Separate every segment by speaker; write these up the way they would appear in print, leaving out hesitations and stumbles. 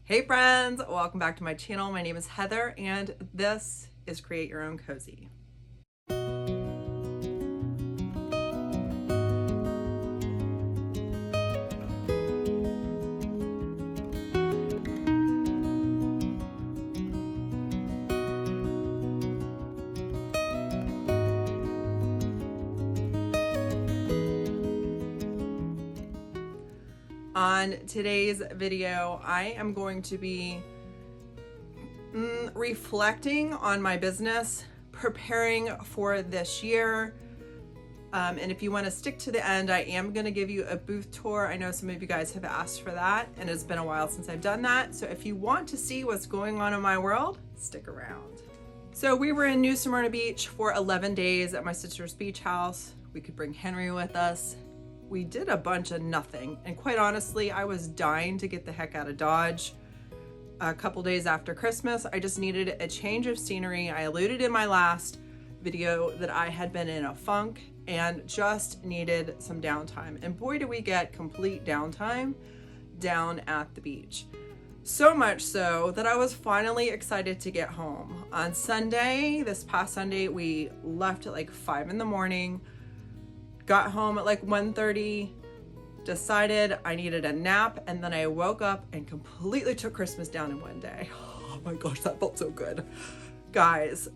Speaker 1: Hey friends, welcome back to my channel. My name is Heather and this is Create Your Own Cozy. On today's video, I am going to be reflecting on my business, preparing for this year. And if you want to stick to the end, I am going to give you a booth tour. I know some of you guys have asked for that, and it's been a while since I've done that. So if you want to see what's going on in my world, stick around. So we were in New Smyrna Beach for 11 days at my sister's beach house. We could bring Henry with us. We did a bunch of nothing, and quite honestly, I was dying to get the heck out of Dodge. A couple days after Christmas, I just needed a change of scenery. I alluded in my last video that I had been in a funk and just needed some downtime. And boy, did we get complete downtime down at the beach. So much so that I was finally excited to get home. On Sunday, this past Sunday, we left at like 5 in the morning. Got home at like 1:30, decided I needed a nap, and then I woke up and completely took Christmas down in one day. Oh my gosh, that felt so good. Guys,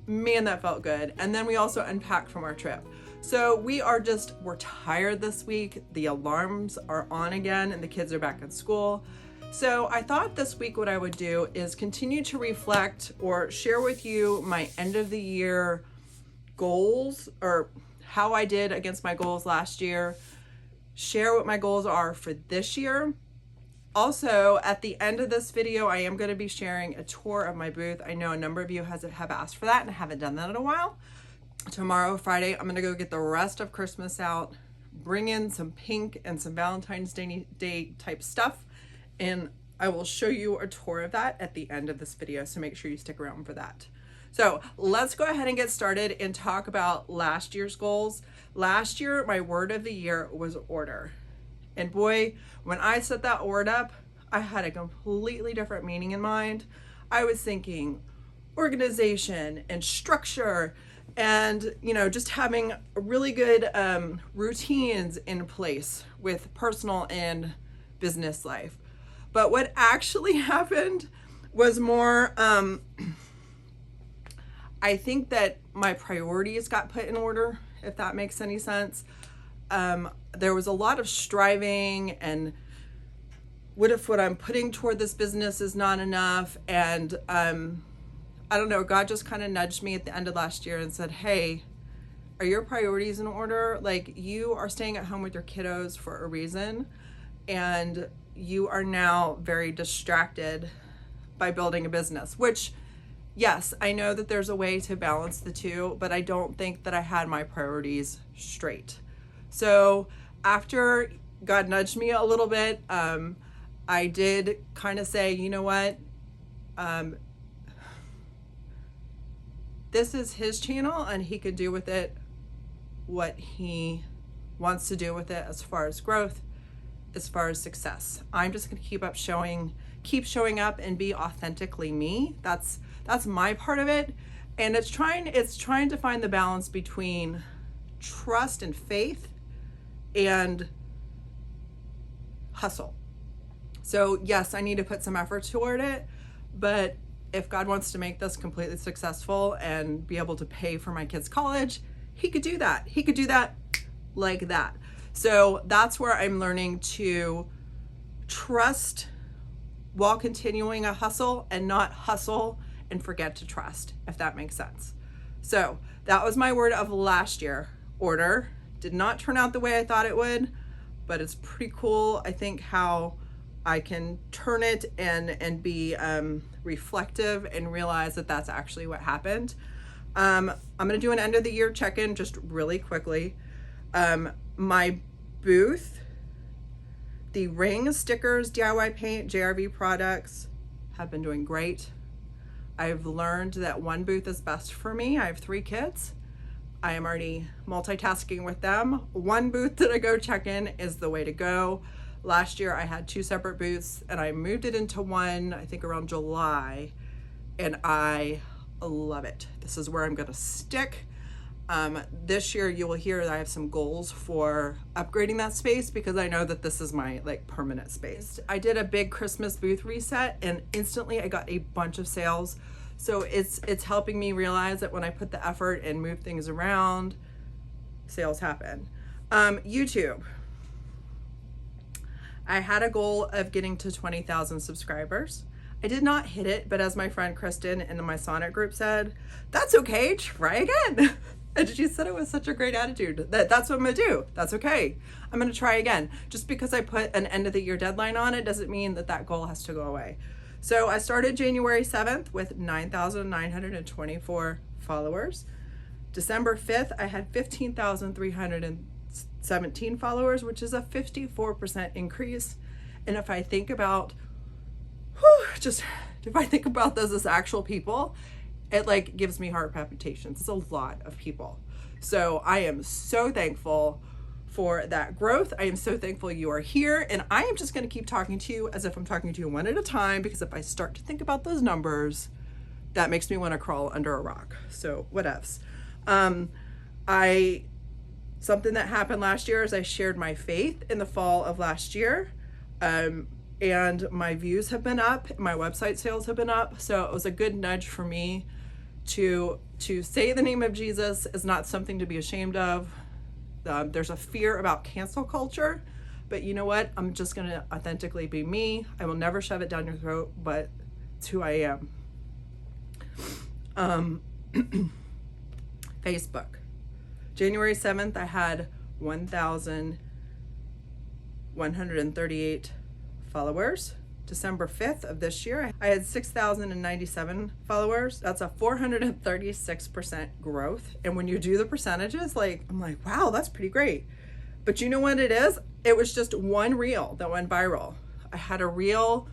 Speaker 1: man, that felt good. And then we also unpacked from our trip. So we're tired this week. The alarms are on again and the kids are back in school. So I thought this week what I would do is continue to reflect or share with you my end of the year goals, or how I did against my goals last year, share what my goals are for this year. Also, at the end of this video, I am going to be sharing a tour of my booth. I know a number of you have asked for that, and I haven't done that in a while. Tomorrow, Friday, I'm going to go get the rest of Christmas out, bring in some pink and some Valentine's Day type stuff, and I will show you a tour of that at the end of this video, so make sure you stick around for that. So let's go ahead and get started and talk about last year's goals. Last year, my word of the year was order. And boy, when I set that word up, I had a completely different meaning in mind. I was thinking organization and structure and, just having really good routines in place with personal and business life. But what actually happened was more, I think that my priorities got put in order, if that makes any sense. There was a lot of striving and what if what I'm putting toward this business is not enough? And I don't know, God just kind of nudged me at the end of last year and said, hey, are your priorities in order? Like, you are staying at home with your kiddos for a reason, and you are now very distracted by building a business, which, yes, I know that there's a way to balance the two, but I don't think that I had my priorities straight. So after God nudged me a little bit, I did kind of say, you know what? This is his channel and he could do with it what he wants to do with it as far as growth, as far as success. I'm just going to keep showing up and be authentically me. That's my part of it. And it's trying to find the balance between trust and faith and hustle. So yes, I need to put some effort toward it, but if God wants to make this completely successful and be able to pay for my kids' college, he could do that. He could do that like that. So that's where I'm learning to trust while continuing a hustle, and not hustle and forget to trust, if that makes sense. So that was my word of last year. Order did not turn out the way I thought it would, but it's pretty cool, I think, how I can turn it and be reflective and realize that that's actually what happened. I'm gonna do an end of the year check-in just really quickly. My booth, the ring, stickers, DIY paint, JRV products have been doing great. I've learned that one booth is best for me. I have 3 kids. I am already multitasking with them. One booth that I go check in is the way to go. Last year I had 2 separate booths and I moved it into one, I think around July, and I love it. This is where I'm gonna stick. This year you will hear that I have some goals for upgrading that space because I know that this is my like permanent space. I did a big Christmas booth reset and instantly I got a bunch of sales. So it's helping me realize that when I put the effort and move things around, sales happen. YouTube. I had a goal of getting to 20,000 subscribers. I did not hit it, but as my friend Kristen in the Masonic group said, that's okay, try again. And she said it with such a great attitude that's what I'm gonna do. That's okay. I'm gonna try again. Just because I put an end of the year deadline on it doesn't mean that that goal has to go away. So I started January 7th with 9,924 followers. December 5th, I had 15,317 followers, which is a 54% increase. And if I think about, if I think about those as actual people, it like gives me heart palpitations. It's a lot of people. So I am so thankful for that growth. I am so thankful you are here. And I am just gonna keep talking to you as if I'm talking to you one at a time, because if I start to think about those numbers, that makes me wanna crawl under a rock. So whatevs. Something that happened last year is I shared my faith in the fall of last year. And my views have been up, my website sales have been up. So it was a good nudge for me to say the name of Jesus is not something to be ashamed of. There's a fear about cancel culture, but you know what? I'm just gonna authentically be me. I will never shove it down your throat, but it's who I am. Facebook. January 7th, I had 1,138 followers. December 5th of this year, I had 6,097 followers. That's a 436% growth. And when you do the percentages, I'm like, wow, that's pretty great. But you know what it is? It was just one reel that went viral. I had a reel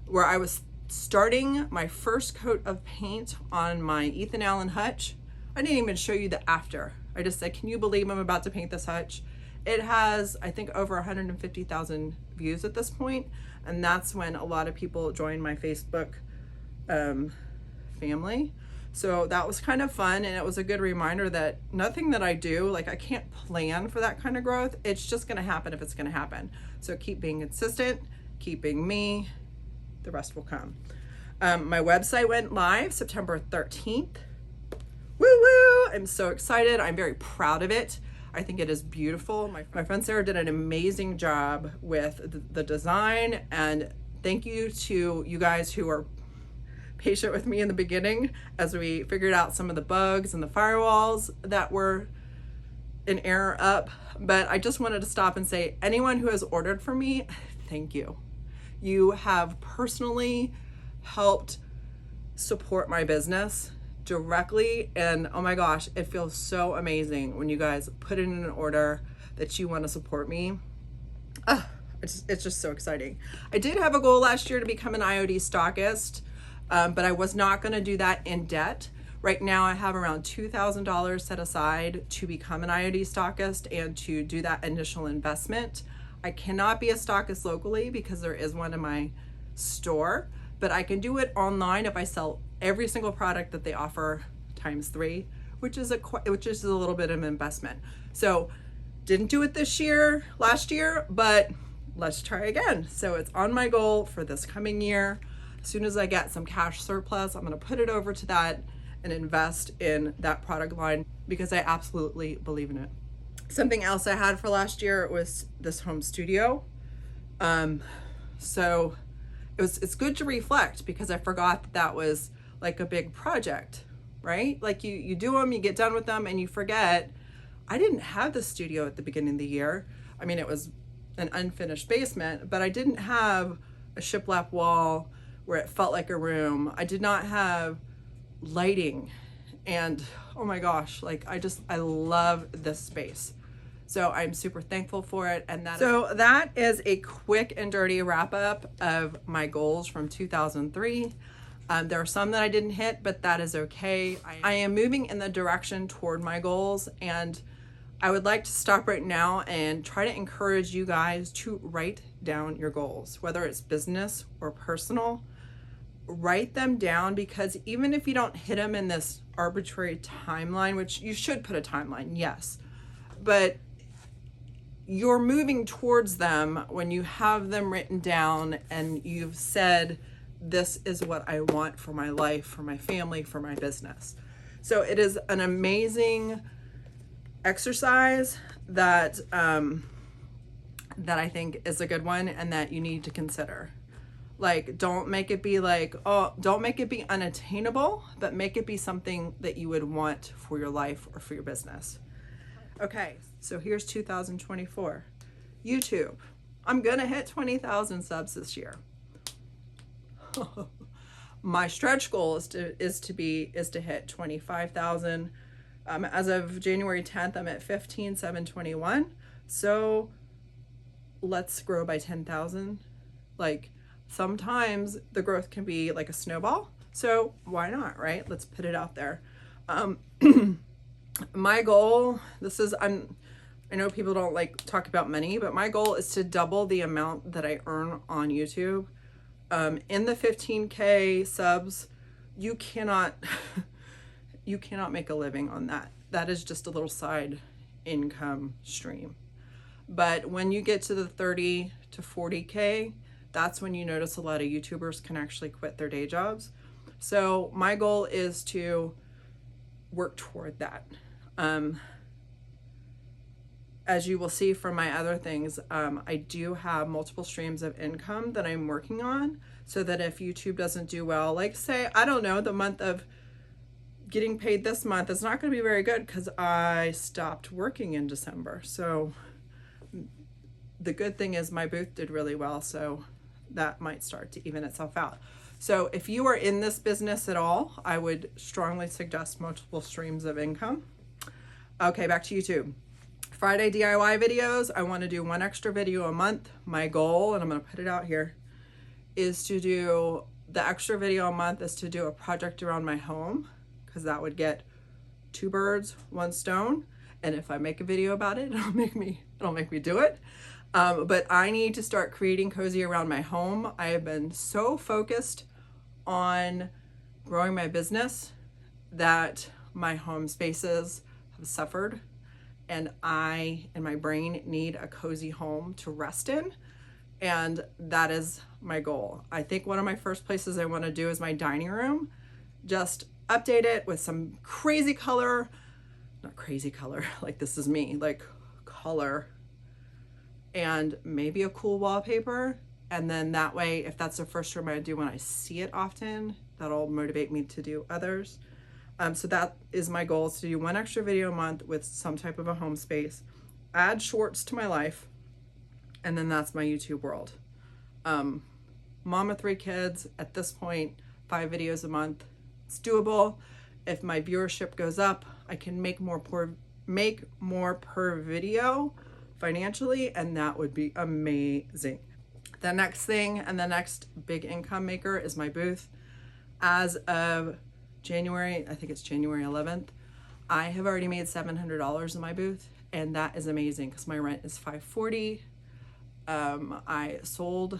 Speaker 1: where I was starting my first coat of paint on my Ethan Allen hutch. I didn't even show you the after. I just said, can you believe I'm about to paint this hutch? It has, I think, over 150,000 views at this point. And that's when a lot of people joined my Facebook family. So that was kind of fun. And it was a good reminder that nothing that I do, I can't plan for that kind of growth. It's just going to happen if it's going to happen. So keep being consistent, keep being me, the rest will come. My website went live September 13th. Woo woo! I'm so excited. I'm very proud of it. I think it is beautiful. My friend Sarah did an amazing job with the design, and thank you to you guys who are patient with me in the beginning as we figured out some of the bugs and the firewalls that were in error up. But I just wanted to stop and say, anyone who has ordered from me, thank you. You have personally helped support my business directly, and oh my gosh, it feels so amazing when you guys put in an order that you want to support me. It's just so exciting. I did have a goal last year to become an IoD stockist, but I was not going to do that in debt. Right now I have around $2,000 set aside to become an IoD stockist and to do that initial investment. I cannot be a stockist locally because there is one in my store, but I can do it online if I sell every single product that they offer times 3, which is a little bit of an investment. So didn't do it last year, but let's try again. So it's on my goal for this coming year. As soon as I get some cash surplus, I'm going to put it over to that and invest in that product line because I absolutely believe in it. Something else I had for last year was this home studio. So it's good to reflect because I forgot that was a big project, right? You do them, you get done with them, and you forget. I didn't have the studio at the beginning of the year. I mean, it was an unfinished basement, but I didn't have a shiplap wall where it felt like a room. I did not have lighting, and oh my gosh, I love this space. So I'm super thankful for it. And that is a quick and dirty wrap up of my goals from 2003. There are some that I didn't hit, but that is okay. I am moving in the direction toward my goals, and I would like to stop right now and try to encourage you guys to write down your goals, whether it's business or personal. Write them down, because even if you don't hit them in this arbitrary timeline, which you should put a timeline, yes, but you're moving towards them when you have them written down and you've said, this is what I want for my life, for my family, for my business. So it is an amazing exercise that that I think is a good one and that you need to consider. Like, don't make it be like, oh, don't make it be unattainable, but make it be something that you would want for your life or for your business. Okay, so here's 2024. YouTube. I'm gonna hit 20,000 subs this year. My stretch goal is to hit 25,000. As of January 10th, I'm at 15,721. So let's grow by 10,000. Like, sometimes the growth can be like a snowball. So why not, right? Let's put it out there. My goal, I know people don't like talk about money, but my goal is to double the amount that I earn on YouTube. In the 15K subs, you cannot make a living on that. That is just a little side income stream. But when you get to the 30 to 40K, that's when you notice a lot of YouTubers can actually quit their day jobs. So my goal is to work toward that. As you will see from my other things, I do have multiple streams of income that I'm working on, so that if YouTube doesn't do well, like say, I don't know, the month of getting paid this month is not going to be very good because I stopped working in December. So the good thing is my booth did really well, so that might start to even itself out. So if you are in this business at all, I would strongly suggest multiple streams of income. Okay, back to YouTube. Friday DIY videos, I want to do 1 extra video a month. My goal, and I'm going to put it out here, is to do the extra video a month is to do a project around my home, because that would get 2 birds, 1 stone. And if I make a video about it, it'll make me do it. But I need to start creating cozy around my home. I have been so focused on growing my business that my home spaces have suffered, and I and my brain need a cozy home to rest in. And that is my goal. I think one of my first places I want to do is my dining room. Just update it with some crazy color, not crazy color, like this is me, like color, and maybe a cool wallpaper. And then that way, if that's the first room I do when I see it often, that'll motivate me to do others. So that is my goal, is to do 1 extra video a month with some type of a home space, add shorts to my life, and then that's my YouTube world. Mom of 3 kids, at this point, 5 videos a month. It's doable. If my viewership goes up, I can make more per video financially, and that would be amazing. The next thing and the next big income maker is my booth. As of January, I think it's January 11th, I have already made $700 in my booth, and that is amazing because my rent is $540. I sold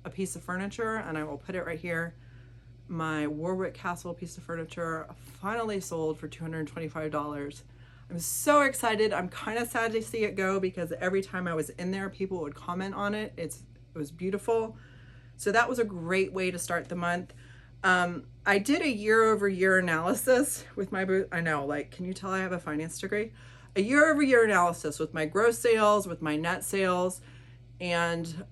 Speaker 1: a piece of furniture, and I will put it right here. My Warwick Castle piece of furniture finally sold for $225. I'm so excited. I'm kind of sad to see it go because every time I was in there, people would comment on it. It was beautiful. So that was a great way to start the month. I did a year-over-year analysis with my booth. I know, like, can you tell I have a finance degree? A year-over-year analysis with my gross sales, with my net sales, and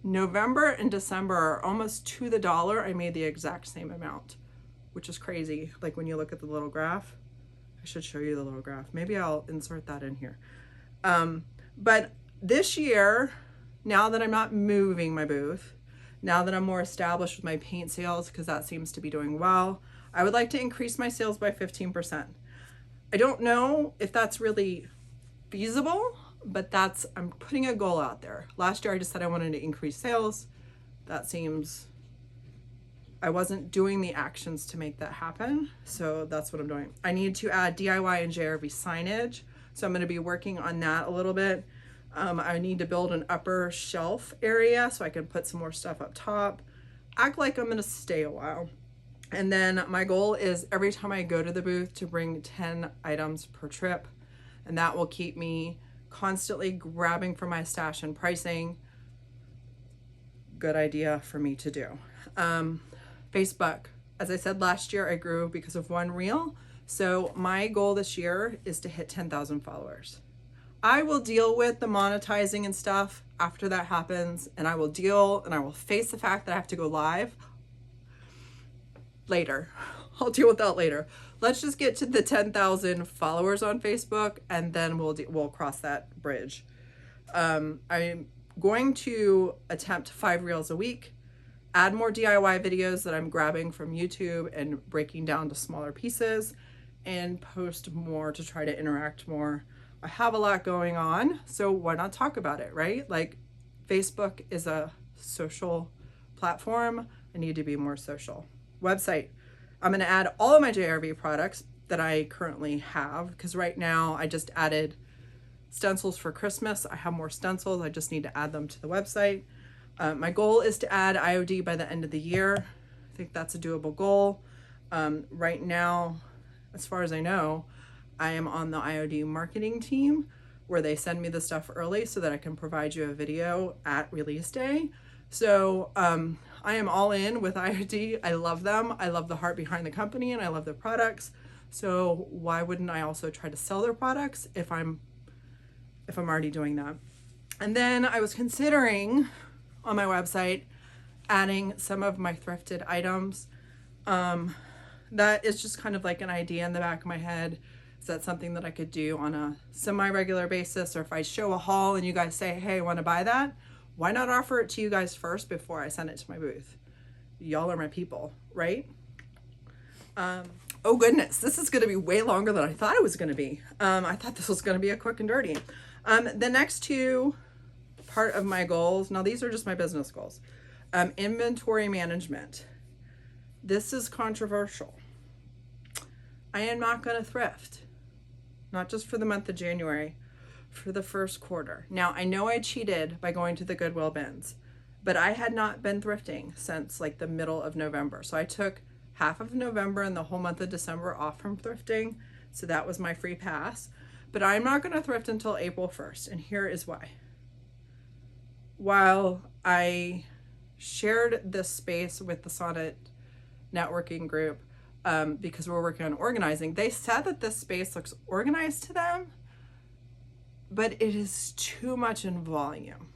Speaker 1: November and December are almost to the dollar. I made the exact same amount, which is crazy. Like when you look at the little graph, I should show you the little graph. Maybe I'll insert that in here. But this year, now that I'm not moving my booth, now that I'm more established with my paint sales, because that seems to be doing well, I would like to increase my sales by 15%. I don't know if that's really feasible, but I'm putting a goal out there. Last year I just said I wanted to increase sales. That seems I wasn't doing the actions to make that happen. So that's what I'm doing. I need to add DIY and JRV signage. So I'm going to be working on that a little bit. I need to build an upper shelf area so I can put some more stuff up top. Act like I'm going to stay a while. And then my goal is every time I go to the booth to bring 10 items per trip. And that will keep me constantly grabbing for my stash and pricing. Good idea for me to do. Facebook, as I said last year, I grew because of one reel. So my goal this year is to hit 10,000 followers. I will deal with the monetizing and stuff after that happens, and I will face the fact that I have to go live later. I'll deal with that later. Let's just get to the 10,000 followers on Facebook, and then we'll cross that bridge. I'm going to attempt 5 reels a week, add more DIY videos that I'm grabbing from YouTube and breaking down to smaller pieces, and post more to try to interact more. I have a lot going on, so why not talk about it, right? Like, Facebook is a social platform. I need to be more social. Website. I'm going to add all of my JRV products that I currently have, because right now I just added stencils for Christmas. I have more stencils. I just need to add them to the website. My goal is to add IOD by the end of the year. I think that's a doable goal. Right now, as far as I know, I am on the IOD marketing team where they send me the stuff early so that I can provide you a video at release day. So I am all in with IOD. I love them. I love the heart behind the company and I love their products. So why wouldn't I also try to sell their products if I'm already doing that? And then I was considering on my website adding some of my thrifted items. That is just kind of like an idea in the back of my head. Is that something that I could do on a semi-regular basis? Or if I show a haul and you guys say, hey, I want to buy that, why not offer it to you guys first before I send it to my booth? Y'all are my people, right? Oh goodness, this is going to be way longer than I thought it was going to be. I thought this was going to be a quick and dirty. The next two part of my goals, now these are just my business goals. Inventory management. This is controversial. I am not going to thrift, not just for the month of January, for the first quarter. Now, I know I cheated by going to the Goodwill bins, but I had not been thrifting since like the middle of November. So I took half of November and the whole month of December off from thrifting. So that was my free pass. But I'm not going to thrift until April 1st. And here is why. While I shared this space with the Sonnet networking group, because we're working on organizing, they said that this space looks organized to them, but it is too much in volume.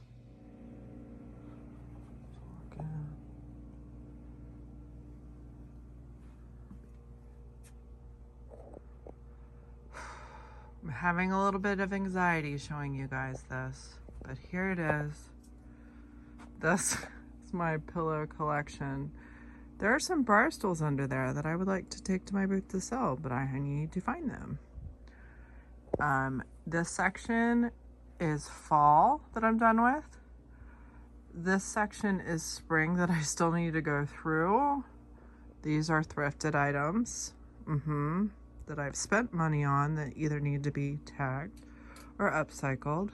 Speaker 1: I'm having a little bit of anxiety showing you guys this, but here it is. This is my pillow collection. There are some bar stools under there that I would like to take to my booth to sell, but I need to find them. This section is fall that I'm done with. This section is spring that I still need to go through. These are thrifted items that I've spent money on that either need to be tagged or upcycled.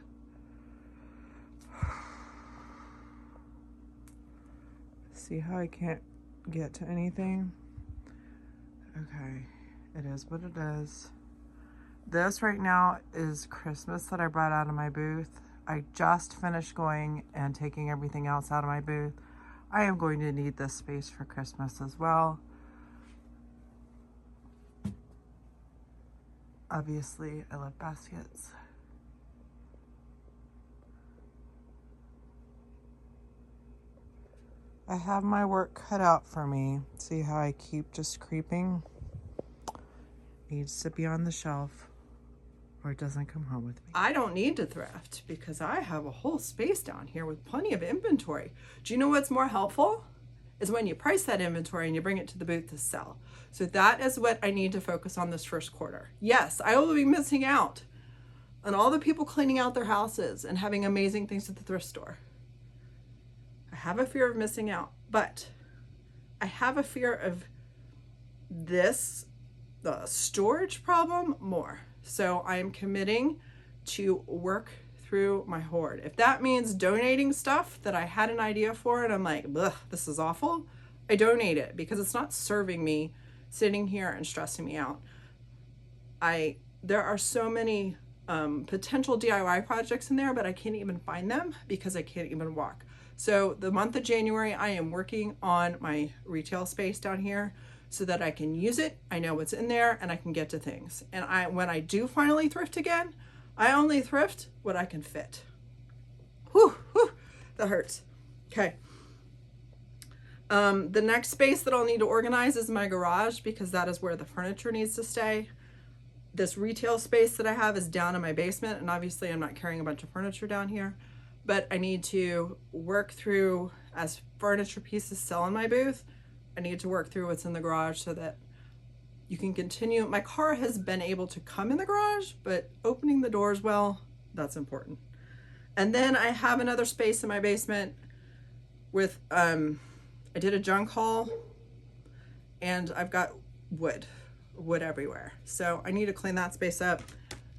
Speaker 1: See how I can't get to anything? Okay, it is what it is. This right now is Christmas that I brought out of my booth. I just finished going and taking everything else out of my booth. I am going to need this space for Christmas as well. Obviously, I love baskets. I have my work cut out for me. See how I keep just creeping? Needs to be on the shelf or it doesn't come home with me. I don't need to thrift because I have a whole space down here with plenty of inventory. Do you know what's more helpful? Is when you price that inventory and you bring it to the booth to sell. So that is what I need to focus on this first quarter. Yes, I will be missing out on all the people cleaning out their houses and having amazing things at the thrift store. I have a fear of missing out, but I have a fear of this, the storage problem, more. So I am committing to work through my hoard. If that means donating stuff that I had an idea for and I'm like, ugh, this is awful, I donate it because it's not serving me sitting here and stressing me out. There are so many potential DIY projects in there, but I can't even find them because I can't even walk. So the month of January, I am working on my retail space down here so that I can use it. I know what's in there and I can get to things. And when I do finally thrift again, I only thrift what I can fit. Whew, whew, that hurts. Okay. The next space that I'll need to organize is my garage because that is where the furniture needs to stay. This retail space that I have is down in my basement, and obviously I'm not carrying a bunch of furniture down here, but I need to work through, as furniture pieces sell in my booth, I need to work through what's in the garage so that you can continue. My car has been able to come in the garage, but opening the doors well, that's important. And then I have another space in my basement with, I did a junk haul and I've got wood everywhere. So I need to clean that space up.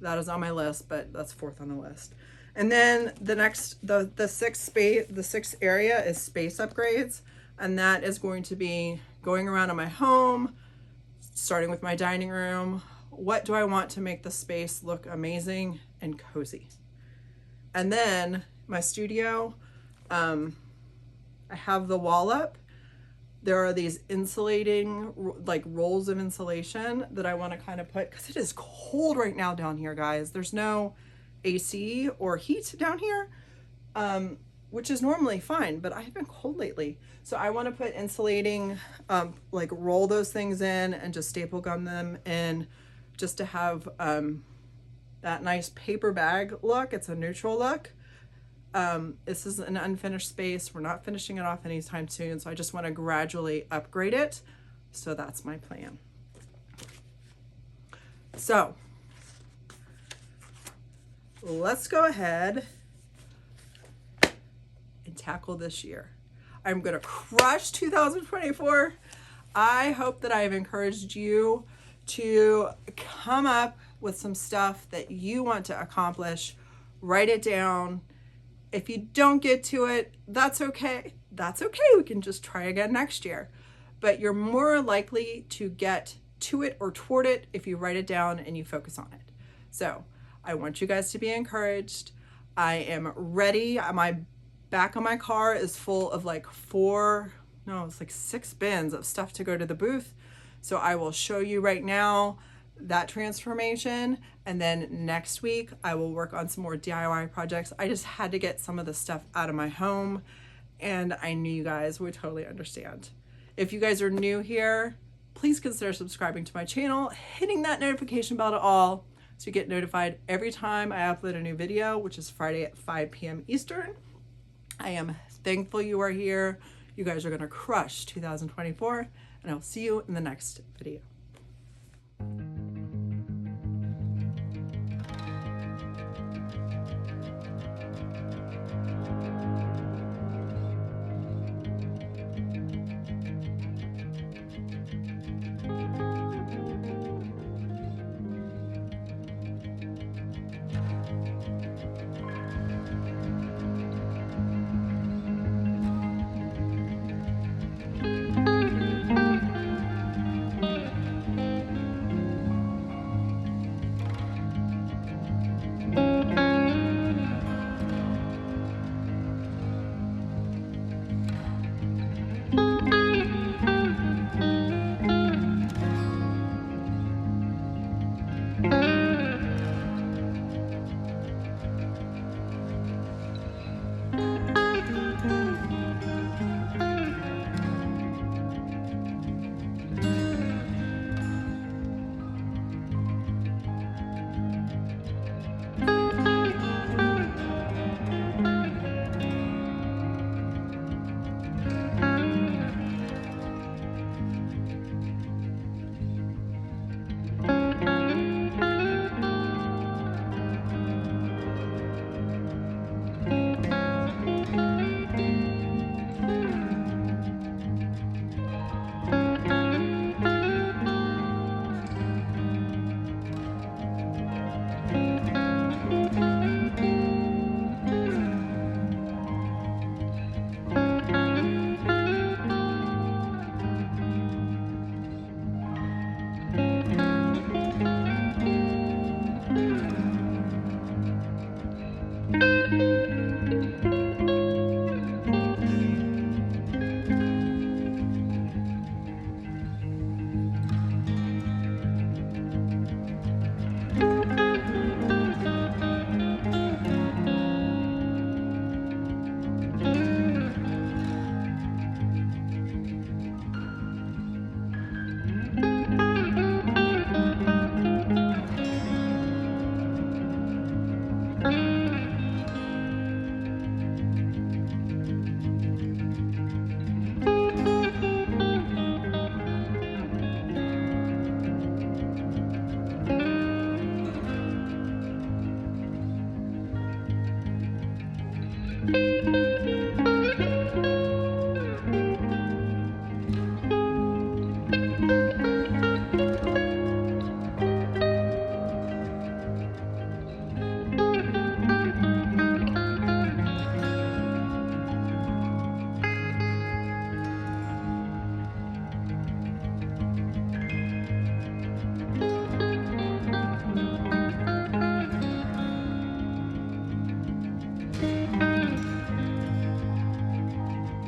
Speaker 1: That is on my list, but that's fourth on the list. And then the next, the sixth area is space upgrades. And that is going to be going around in my home, starting with my dining room. What do I want to make the space look amazing and cozy? And then my studio, I have the wall up. There are these insulating, like rolls of insulation that I want to kind of put, because it is cold right now down here, guys. There's no AC or heat down here, which is normally fine, but I've been cold lately. So I want to put insulating, like roll those things in and just staple gun them in just to have that nice paper bag look. It's a neutral look. This is an unfinished space. We're not finishing it off anytime soon, so I just want to gradually upgrade it. So that's my plan. So let's go ahead and tackle this year. I'm going to crush 2024. I hope that I have encouraged you to come up with some stuff that you want to accomplish. Write it down. If you don't get to it, that's okay. That's okay. We can just try again next year. But you're more likely to get to it or toward it if you write it down and you focus on it. So I want you guys to be encouraged. I am ready. My back of my car is full of like 6 bins of stuff to go to the booth. So I will show you right now that transformation, and then next week I will work on some more DIY projects. I just had to get some of the stuff out of my home, and I knew you guys would totally understand. If you guys are new here, please consider subscribing to my channel, hitting that notification bell to all so you get notified every time I upload a new video, which is Friday at 5 p.m. Eastern. I am thankful you are here. You guys are going to crush 2024, and I'll see you in the next video.